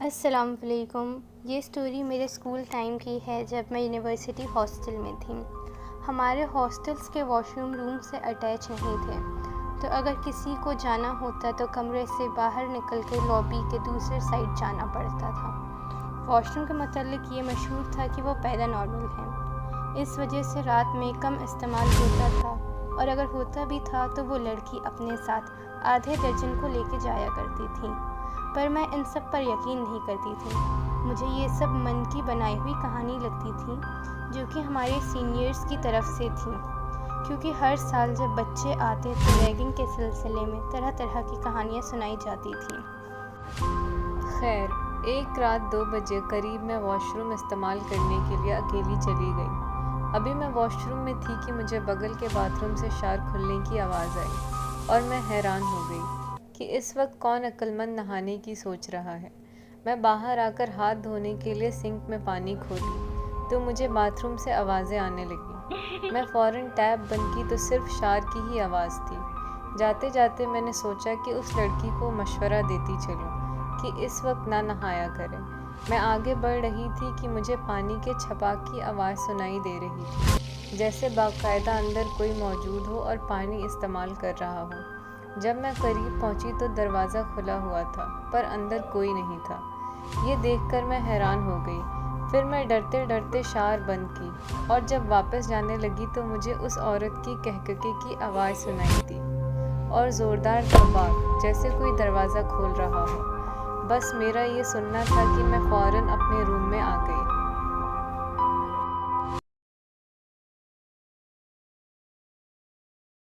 السلام علیکم۔ یہ سٹوری میرے اسکول ٹائم کی ہے جب میں یونیورسٹی ہاسٹل میں تھی۔ ہمارے ہاسٹلس کے واش روم سے اٹیچ نہیں تھے، تو اگر کسی کو جانا ہوتا تو کمرے سے باہر نکل کے لابی کے دوسرے سائڈ جانا پڑتا تھا۔ واش روم کے متعلق یہ مشہور تھا کہ وہ پیرا نارمل ہے، اس وجہ سے رات میں کم استعمال ہوتا تھا، اور اگر ہوتا بھی تھا تو وہ لڑکی اپنے ساتھ آدھے درجن کو لے کے جایا کرتی تھی۔ پر میں ان سب پر یقین نہیں کرتی تھی۔ مجھے یہ سب من کی بنائی ہوئی کہانی لگتی تھی، جو کہ ہمارے سینئرز کی طرف سے تھی، کیونکہ ہر سال جب بچے آتے تو ریگنگ کے سلسلے میں طرح طرح کی کہانیاں سنائی جاتی تھیں۔ خیر، ایک رات 2 بجے قریب میں واش روم استعمال کرنے کے لیے اکیلی چلی گئی۔ ابھی میں واش روم میں تھی کہ مجھے بغل کے باتھ روم سے شاور کھلنے کی آواز آئی، اور میں حیران ہو گئی کہ اس وقت کون عقل مند نہانے کی سوچ رہا ہے۔ میں باہر آ کر ہاتھ دھونے کے لیے سنک میں پانی کھولی تو مجھے باتھ روم سے آوازیں آنے لگیں۔ میں فوراً ٹیپ بند کی تو صرف شاور کی ہی آواز تھی۔ جاتے جاتے میں نے سوچا کہ اس لڑکی کو مشورہ دیتی چلوں کہ اس وقت نہ نہایا کرے۔ میں آگے بڑھ رہی تھی کہ مجھے پانی کے چھپاک کی آواز سنائی دے رہی تھی، جیسے باقاعدہ اندر کوئی موجود ہو اور پانی استعمال کر رہا ہو۔ جب میں قریب پہنچی تو دروازہ کھلا ہوا تھا، پر اندر کوئی نہیں تھا۔ یہ دیکھ کر میں حیران ہو گئی۔ پھر میں ڈرتے ڈرتے شاور بند کی، اور جب واپس جانے لگی تو مجھے اس عورت کی کہککے کی آواز سنائی دی، اور زوردار دھماک، جیسے کوئی دروازہ کھول رہا ہو۔ بس میرا یہ سننا تھا کہ میں فوراً اپنے روم میں آ گئی۔